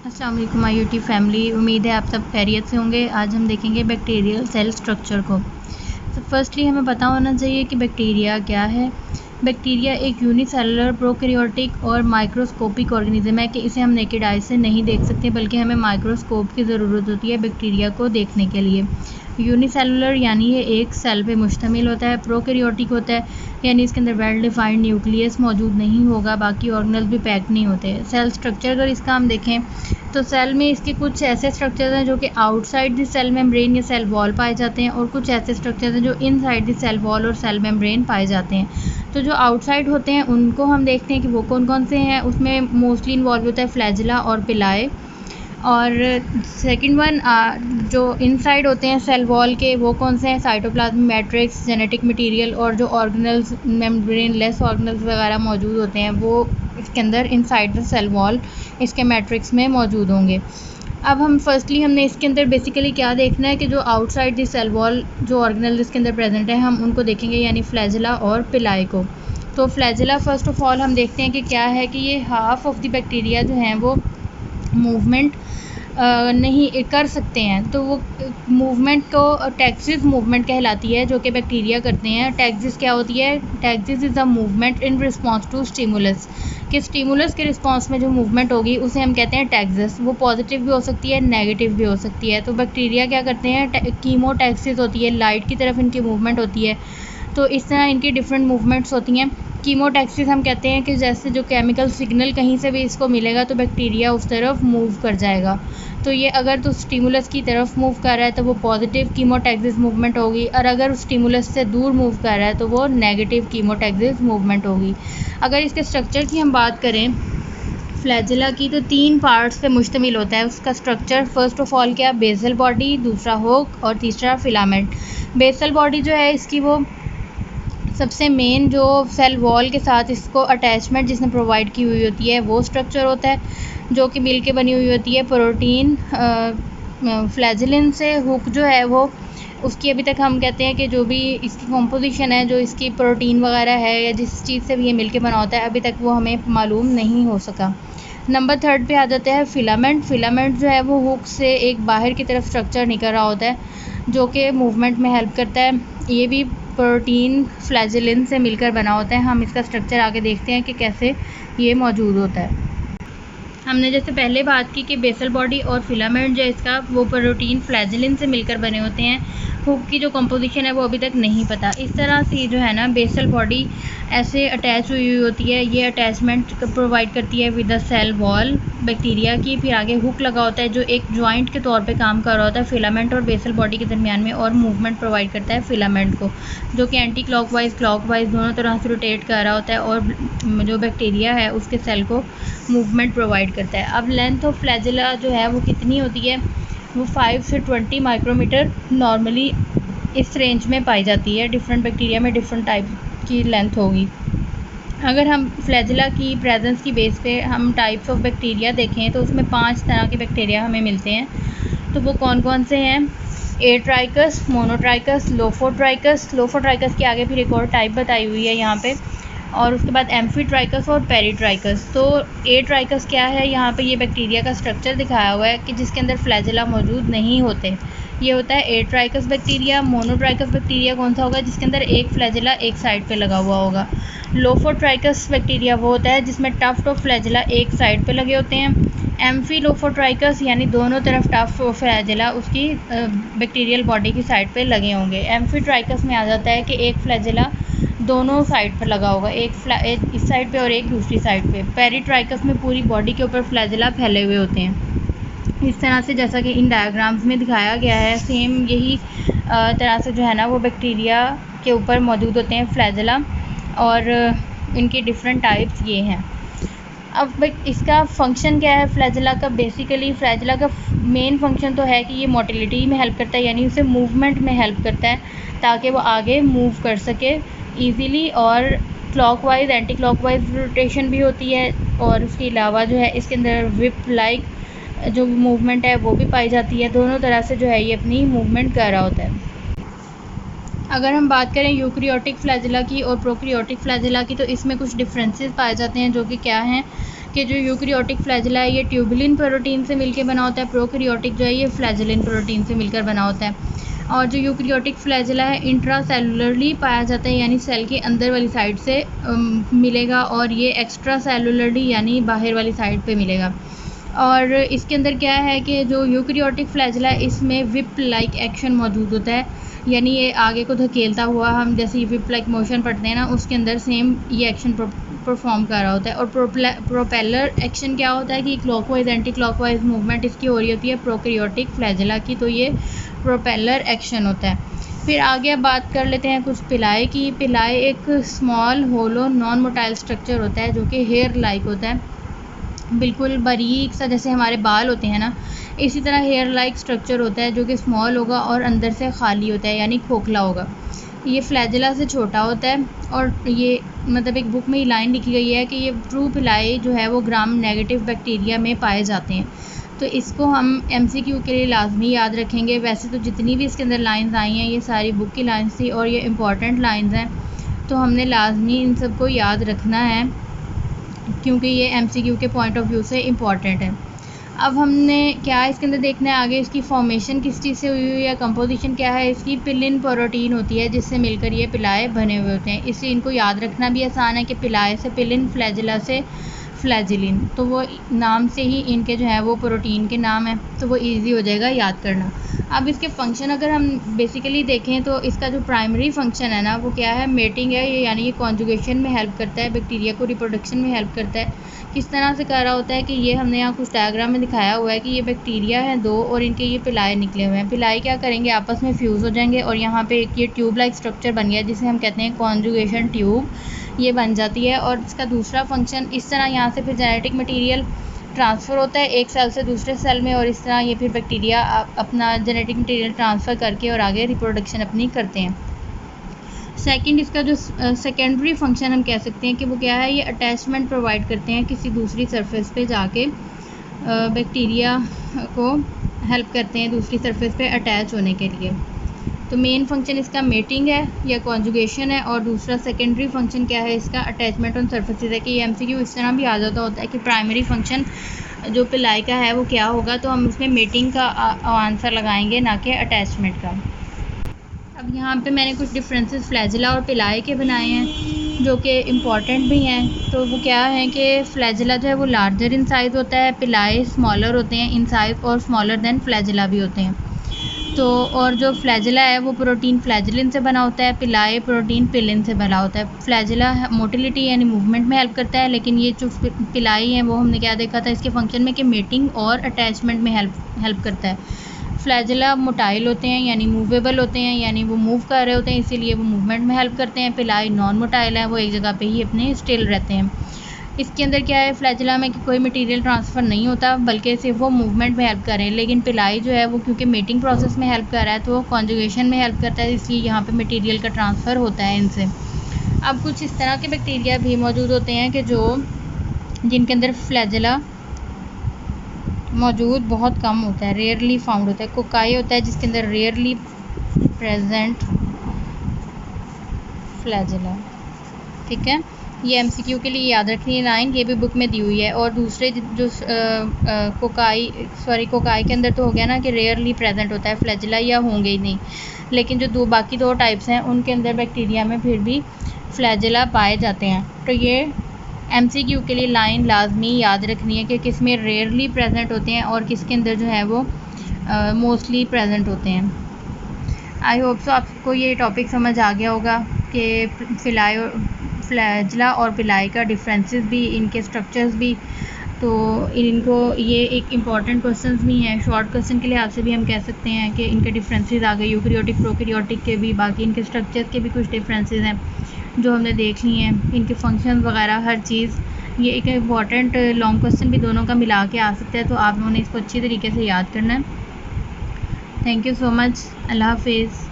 अस्सलाम वालेकुम my YouTube family. उम्मीद है आप सब खैरियत से होंगे। आज हम देखेंगे बैक्टीरियल सेल स्ट्रक्चर को। तो फर्स्टली हमें पता होना चाहिए कि बैक्टीरिया क्या है। बैक्टीरिया एक यूनिसेलुलर प्रोकैरियोटिक और माइक्रोस्कोपिक ऑर्गेनिज्म है कि इसे हम नेकेड आई से नहीं देख सकते, बल्कि हमें माइक्रोस्कोप की ज़रूरत होती है बैक्टीरिया को देखने के लिए। यूनिसेलुलर यानी ये एक सेल पे मुश्तमिल होता है। प्रोकैरियोटिक होता है यानी इसके अंदर वेल डिफाइंड न्यूक्लियस मौजूद नहीं होगा, बाकी ऑर्गेनल्स भी पैक नहीं होते। सेल स्ट्रक्चर अगर इसका हम देखें तो सेल में इसके कुछ ऐसे स्ट्रक्चर्स हैं जो कि आउटसाइड द सेल मेम्ब्रेन या सेल वॉल पाए जाते हैं, और कुछ ऐसे स्ट्रक्चर्स हैं जो इनसाइड द सेल वॉल और सेल मेम्ब्रेन पाए जाते हैं। तो जो आउटसाइड होते हैं उनको हम देखते हैं कि वो कौन कौन से हैं। उसमें मोस्टली इन्वॉल्व होता है फ्लैजिला और पिलाए। और सेकंड वन जो इनसाइड होते हैं सेल वॉल के, वो कौन से हैं? साइटोप्लाज्म मैट्रिक्स, जेनेटिक मटीरियल, और जो ऑर्गेनल्स मेम्ब्रेन लेस ऑर्गेनल्स वगैरह मौजूद होते हैं वो इसके अंदर इनसाइड द सेल वॉल इसके मैट्रिक्स में मौजूद होंगे। अब हमने इसके अंदर बेसिकली क्या देखना है कि जो आउटसाइड द सेल वॉल जो ऑर्गेनल इसके अंदर प्रेजेंट है हम उनको देखेंगे, यानी फ्लैजिला और पिलाई को। तो फ्लैजिला फर्स्ट ऑफ ऑल हम देखते हैं कि क्या है कि ये हाफ ऑफ द बैक्टीरिया जो हैं वो मूवमेंट नहीं कर सकते हैं। तो वो मूवमेंट को टैक्सिस मूवमेंट कहलाती है जो कि बैक्टीरिया करते हैं। टैक्सिस क्या होती है? Taxis is a movement in response to stimulus. कि स्टिमुलस के रिस्पॉन्स में जो मूवमेंट होगी उसे हम कहते हैं टैक्सिस। वो पॉजिटिव भी हो सकती है, नेगेटिव भी हो सकती है। तो बैक्टीरिया क्या करते हैं? कीमोटैक्सिस होती है, लाइट की तरफ इनकी मूवमेंट होती है। तो इस तरह इनकी डिफरेंट मूवमेंट्स होती हैं। कीमोटैक्सिस हम कहते हैं कि जैसे जो केमिकल सिग्नल कहीं से भी इसको मिलेगा तो बैक्टीरिया उस तरफ मूव कर जाएगा। तो ये अगर तो स्टिमुलस की तरफ मूव कर रहा है तो वो पॉजिटिव कीमोटैक्सिस मूवमेंट होगी, और अगर स्टिमुलस से दूर मूव कर रहा है तो वो नेगेटिव कीमोटैक्सिस मूवमेंट होगी। अगर इसके स्ट्रक्चर की हम बात करें फ्लैजिला की, तो 3 पार्ट्स पे मुश्तमिल होता है उसका स्ट्रक्चर। फर्स्ट ऑफ ऑल क्या? बेसल बॉडी, दूसरा हुक और तीसरा फिलामेंट। बेसल बॉडी जो है इसकी वो सबसे मेन जो सेल वॉल के साथ इसको अटैचमेंट जिसने प्रोवाइड की हुई होती है वो स्ट्रक्चर होता है, जो कि मिल के बनी हुई होती है प्रोटीन फ्लैजिलिन से। हुक जो है वो उसकी अभी तक हम कहते हैं कि जो भी इसकी कॉम्पोजिशन है, जो इसकी प्रोटीन वगैरह है या जिस चीज़ से भी ये मिल के बना होता है, अभी तक वो हमें मालूम नहीं हो सका। नंबर 3 पे आ जाता है फिलामेंट। फिलामेंट जो है वो हुक से एक बाहर की तरफ स्ट्रक्चर निकल रहा होता है जो कि मूवमेंट में हेल्प करता है। ये भी प्रोटीन फ्लैजिलिन से मिलकर बना होता है। हम इसका स्ट्रक्चर आगे देखते हैं कि कैसे ये मौजूद होता है। हमने जैसे पहले बात की कि बेसल बॉडी और फिलामेंट जो इसका वो प्रोटीन फ्लैजिलिन से मिलकर बने होते हैं। हुक की जो कंपोजिशन है वो अभी तक नहीं पता। इस तरह से जो है ना बेसल बॉडी ऐसे अटैच हुई होती है, ये अटैचमेंट प्रोवाइड करती है with the cell wall bacteria की। फिर आगे हुक लगा होता है जो एक जॉइंट के तौर पे काम कर रहा होता है फिलामेंट और बेसल बॉडी के दरमियान में, और मूवमेंट प्रोवाइड करता है फिलामेंट को, जो कि एंटी क्लॉकवाइज क्लॉकवाइज दोनों तरह से रोटेट कर रहा होता है और जो बैक्टीरिया है उसके सेल को मूवमेंट प्रोवाइड करता है। अब लेंथ ऑफ फ्लैजिला जो है वो कितनी होती है? वो 5 से 20 माइक्रोमीटर नॉर्मली इस रेंज में पाई जाती है। डिफरेंट बैक्टीरिया में डिफरेंट टाइप की लेंथ होगी। अगर हम फ्लैजिला की प्रेजेंस की बेस पे हम टाइप्स ऑफ बैक्टीरिया देखें तो उसमें 5 तरह के बैक्टीरिया हमें मिलते हैं। तो वो कौन कौन से हैं? Atrichous, monotrichous, lophotrichous. लोफोट्राइकस के आगे फिर एक और टाइप बताई हुई है यहाँ पे, और उसके बाद एम्फीट्राइकस और पेरीट्राइकस। तो एट्राइकस क्या है? यहाँ पे ये बैक्टीरिया का स्ट्रक्चर दिखाया हुआ है कि जिसके अंदर फ्लैजिला मौजूद नहीं होते। ये होता है एट्राइकस बैक्टीरिया। मोनोट्राइकस बैक्टीरिया कौन सा होगा? जिसके अंदर एक फ्लैजिला एक साइड पे लगा हुआ होगा। लोफोट्राइकस बैक्टीरिया वो होता है जिसमें टफ्ट ऑफ फ्लैजिला एक साइड पे लगे होते हैं। एम्फीलोफोट्राइकस यानी दोनों तरफ टफ्ट ऑफ फ्लैजिला उसकी बैक्टीरियल बॉडी की साइड पे लगे होंगे। एम्फीट्राइकस में आ जाता है कि एक फ्लैजिला दोनों साइड पर लगा होगा, एक इस साइड पे और एक दूसरी साइड पे। पेरीट्राइकस में पूरी बॉडी के ऊपर फ्लैजिला फैले हुए होते हैं। इस तरह से जैसा कि इन डायग्राम्स में दिखाया गया है, सेम यही तरह से जो है ना वो बैक्टीरिया के ऊपर मौजूद होते हैं फ्लैजिला, और इनके डिफरेंट टाइप्स ये हैं। अब इसका फंक्शन क्या है फ्लैजिला का? बेसिकली फ्लैजिला का मेन फंक्शन तो है कि ये मोटिलिटी में हेल्प करता है, यानी उसे मूवमेंट में हेल्प करता है ताकि वो आगे मूव कर सके ईज़िली। और क्लॉकवाइज एंटी क्लॉकवाइज रोटेशन भी होती है, और उसके अलावा जो है इसके अंदर विप लाइक जो मूवमेंट है वो भी पाई जाती है। दोनों तरह से जो है ये अपनी मूवमेंट कर रहा होता है। अगर हम बात करें यूकैरियोटिक फ्लैजिला की और प्रोकैरियोटिक फ्लैजिला की, तो इसमें कुछ डिफरेंसेस पाए जाते हैं, जो कि क्या हैं कि जो यूकैरियोटिक फ्लैजेला है ये ट्यूबुलिन प्रोटीन से मिलकर बना होता है, प्रोकैरियोटिक जो है ये फ्लैजेलिन प्रोटीन से मिलकर बना होता है। और जो यूकैरियोटिक फ्लैजेला है इंट्रासेलुलरली पाया जाता है, यानी सेल के अंदर वाली साइड से मिलेगा, और ये एक्स्ट्रा सेलुलरली यानी बाहर वाली साइड पे मिलेगा। और इसके अंदर क्या है कि जो यूकैरियोटिक फ्लैजेला है इसमें विप लाइक एक्शन मौजूद होता है, यानी ये आगे को धकेलता हुआ, हम जैसे विप लाइक मोशन पढ़ते हैं ना, उसके अंदर सेम ये एक्शन परफॉर्म कर रहा होता है। और प्रोपेलर एक्शन क्या होता है कि क्लॉकवाइज एंटी क्लॉकवाइज मूवमेंट इसकी हो रही होती है प्रोकैरियोटिक फ्लैजेला की, तो ये प्रोपेलर एक्शन होता है। फिर आगे अब बात कर लेते हैं कुछ पिलाए की। पिलाए एक स्मॉल होलो नॉन मोटाइल स्ट्रक्चर होता है जो कि हेयर लाइक होता है, बिल्कुल बारीक सा, जैसे हमारे बाल होते हैं ना, इसी तरह हेयर लाइक स्ट्रक्चर होता है जो कि स्मॉल होगा और अंदर से खाली होता है, यानी खोखला होगा। ये फ्लैजेला से छोटा होता है, और ये मतलब एक बुक में ही लाइन लिखी गई है कि ये ट्रू पिलाई जो है वो ग्राम नेगेटिव बैक्टीरिया में पाए जाते हैं। तो इसको हम MCQ के लिए लाजमी याद रखेंगे। वैसे तो जितनी भी इसके अंदर लाइंस आई हैं ये सारी बुक की लाइंस थी और ये इम्पॉर्टेंट लाइंस हैं, तो हमने लाजमी इन सबको याद रखना है क्योंकि ये MCQ के पॉइंट ऑफ व्यू से इम्पॉर्टेंट है। अब हमने क्या इसके अंदर देखना है आगे, इसकी फॉर्मेशन किस चीज़ से हुई हुई है, कंपोजिशन क्या है इसकी। पिलिन प्रोटीन होती है जिससे मिलकर ये पिलाए बने हुए होते हैं, इसलिए इनको याद रखना भी आसान है कि पिलाए से पिलिन, फ्लैजेला से फ्लैजिलिन, तो वो नाम से ही इनके जो है वो प्रोटीन के नाम है, तो वो इजी हो जाएगा याद करना। अब इसके फंक्शन अगर हम बेसिकली देखें तो इसका जो प्राइमरी फंक्शन है ना वो क्या है, मेटिंग है, ये यानी ये कॉन्जुगेशन में हेल्प करता है, बैक्टीरिया को रिप्रोडक्शन में हेल्प करता है। किस तरह से कर रहा होता है कि ये हमने यहाँ कुछ डायग्राम में दिखाया हुआ है कि ये बैक्टीरिया हैं दो और इनके ये पिलाए निकले हुए हैं। पिलाए क्या करेंगे, आपस में फ्यूज़ हो जाएंगे और यहाँ पे एक ये ट्यूब लाइक स्ट्रक्चर बन गया जिसे हम कहते हैं कॉन्जुगेशन ट्यूब, ये बन जाती है। और इसका दूसरा फंक्शन इस तरह यहाँ से फिर जेनेटिक मटीरियल ट्रांसफ़र होता है एक सेल से दूसरे सेल में, और इस तरह ये फिर बैक्टीरिया अपना जेनेटिक मटीरियल ट्रांसफ़र करके और आगे रिप्रोडक्शन अपनी करते हैं। सेकंड, इसका जो सेकेंडरी फंक्शन हम कह सकते हैं कि वो क्या है, ये अटैचमेंट प्रोवाइड करते हैं किसी दूसरी सरफेस पे जाके बैक्टीरिया को हेल्प करते हैं दूसरी सरफेस पे अटैच होने के लिए। तो मेन फंक्शन इसका मेटिंग है या कॉन्जुगेशन है, और दूसरा सेकेंडरी फंक्शन क्या है इसका, अटैचमेंट ऑन सर्फेसिस है। कि ये MCQ इस तरह भी आ जाता होता है कि प्राइमरी फंक्शन जो पिलाई का है वो क्या होगा, तो हम उसमें मेटिंग का आंसर लगाएंगे ना कि अटैचमेंट का। अब यहाँ पे मैंने कुछ डिफरेंसेस फ्लैजेला और पिलाई के बनाए हैं जो कि इम्पॉर्टेंट भी हैं। तो वो क्या है कि फ्लैजेला जो है वो लार्जर इन साइज़ होता है, पिलाई स्मॉलर होते हैं इन साइज़ और स्मॉलर देन फ्लैजेला भी होते हैं। तो और जो फ्लैजेला है वो प्रोटीन फ्लैजिलिन से बना होता है, पिलाई प्रोटीन पिलिन से बना होता है। फ्लैजेला मोटिलिटी यानी मूवमेंट में हेल्प करता है, लेकिन ये जो पिलाई है वो हमने क्या देखा था इसके फंक्शन में कि मेटिंग और अटैचमेंट में हेल्प करता है। फ्लैजेला मोटाइल होते हैं यानी मूवेबल होते हैं, यानी वो मूव कर रहे होते हैं इसीलिए वो मूवमेंट में हेल्प करते हैं। पिलाई नॉन मोटाइल है, वो एक जगह पे ही अपने स्टिल रहते हैं। इसके अंदर क्या है, फ्लैजेला में कि कोई मटेरियल ट्रांसफ़र नहीं होता बल्कि सिर्फ वो मूवमेंट में हेल्प कर रहे हैं, लेकिन पिलाई जो है वो क्योंकि मेटिंग प्रोसेस में हेल्प कर रहा है तो वो कॉन्जुगेशन में हेल्प करता है, इसलिए यहाँ पे मटेरियल का ट्रांसफ़र होता है इनसे। अब कुछ इस तरह के बैक्टीरिया भी मौजूद होते हैं कि जिनके अंदर फ्लैजेला मौजूद बहुत कम होता है, रेयरली फाउंड होता है। कोकाई होता है जिसके अंदर रेयरली प्रेजेंट फ्लैजेला, ठीक है। ये MCQ के लिए याद रखनी है लाइन, ये भी बुक में दी हुई है। और दूसरे जो कोकाई के अंदर तो हो गया ना कि रेयरली प्रेजेंट होता है फ्लैजेला, या होंगे ही नहीं, लेकिन जो बाकी दो टाइप्स हैं उनके अंदर बैक्टीरिया में फिर भी फ्लैजेला पाए जाते हैं। तो ये MCQ के लिए लाइन लाजमी याद रखनी है कि किस में रेयरली प्रेजेंट होते हैं और किसके अंदर जो है वो मोस्टली प्रेजेंट होते हैं। आई होप सो आपको ये टॉपिक समझ आ गया होगा कि फ्लैजेला और पिलाई का डिफरेंसेस भी, इनके स्ट्रक्चर्स भी, तो इनको ये एक इम्पॉर्टेंट क्वेश्चंस भी हैं। शॉर्ट क्वेश्चन के लिहाज से भी हम कह सकते हैं कि इनके डिफरेंसेस आ गए, यूकैरियोटिक प्रोकैरियोटिक के भी, बाकी इनके स्ट्रक्चर्स के भी कुछ डिफरेंसेस हैं जो हमने देख लिए हैं, इनके फंक्शंस वगैरह हर चीज़। ये एक इम्पॉर्टेंट लॉन्ग क्वेश्चन भी दोनों का मिला के आ सकता है, तो आप लोगों ने इसको अच्छी तरीके से याद करना है। थैंक यू सो मच, अल्लाह हाफिज़।